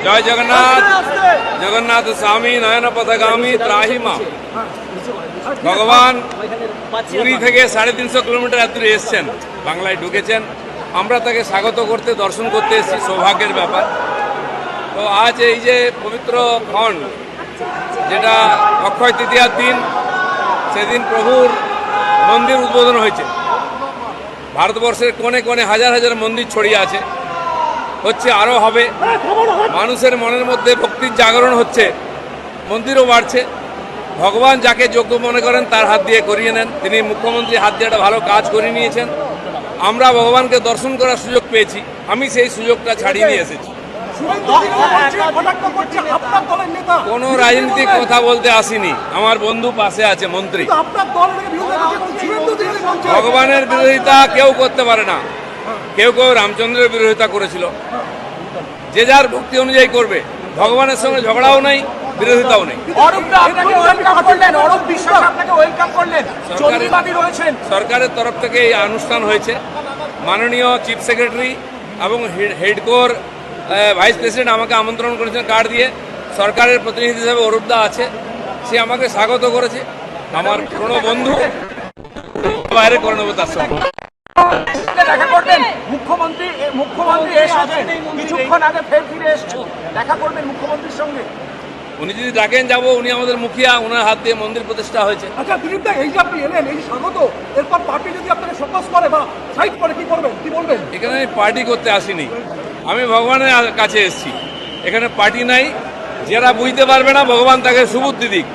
জয় জগন্নাথ। জগন্নাথ স্বামী নয়ন পথগামী ত্রাহি মা। ভগবান পুরী থেকে 350 কিলোমিটার দূরে এসছেন, বাংলায় ঢুকেছেন। আমরা তাকে স্বাগত করতে, দর্শন করতে এসেছি, সৌভাগ্যের ব্যাপার। তো আজ এই যে পবিত্র ক্ষণ, যেটা অক্ষয় তৃতীয়ার দিন, সেদিন প্রভুর মন্দির উদ্বোধন হয়েছে। ভারতবর্ষের কোণে কোণে হাজার হাজার মন্দির ছড়িয়ে আছে, হচ্ছে, আরও হবে। মানুষের মনের মধ্যে ভক্তির জাগরণ হচ্ছে, মন্দিরও বাড়ছে। ভগবান যাকে যোগ্য মনে করেন তার হাত দিয়ে করিয়ে নেন। তিনি মুখ্যমন্ত্রী হাত দিয়ে একটা ভালো কাজ করিয়ে নিয়েছেন। আমরা ভগবানকে দর্শন করার সুযোগ পেয়েছি, আমি সেই সুযোগটা ছাড়িয়ে নিয়ে এসেছি। কোনো রাজনীতিক কথা বলতে আসিনি, আমার বন্ধু পাশে আছে, মন্ত্রী। ভগবানের বিরোধিতা কেউ করতে পারে না। কেউ কেউ রামচন্দ্রের বিরোধিতা করেছিল, যে যার ভক্তি অনুযায়ী করবে। ভগবানের সঙ্গে ঝগড়াও নেই, বিরোধিতাও নেই। সরকারের তরফ থেকে এই অনুষ্ঠান হয়েছে। মাননীয় চিফ সেক্রেটারি এবং হেডকোর ভাইস প্রেসিডেন্ট আমাকে আমন্ত্রণ করেছেন কার্ড দিয়ে। সরকারের প্রতিনিধি হিসেবে অরূপদা আছে, সে আমাকে স্বাগত করেছে। আমার পুরনো বন্ধু, বাইরে করে নেবো তার সঙ্গে। দেখা করবেন মুখ্যমন্ত্রী কিছুক্ষণ আগে ফের ফিরে এসেছেন, দেখা করবেন মুখ্যমন্ত্রীর সঙ্গে। উনি যদি ডাকেন যাবো, উনি আমাদের মুখিয়া, ওনার হাত দিয়ে মন্দির প্রতিষ্ঠা হয়েছে। আচ্ছা দিলীপ দা, এই যে আপনি এলেন, এই স্বাগত, এরপর পার্টি যদি আপনাকে ফোকাস করে বা সাইড করে, কি করবেন, কি বলবেন? এখানে আমি পার্টি করতে আসিনি, আমি ভগবানের কাছে এসেছি। এখানে পার্টি নাই। যারা বুঝতে পারবে না, ভগবান তাকে সুবুদ্ধি দিক।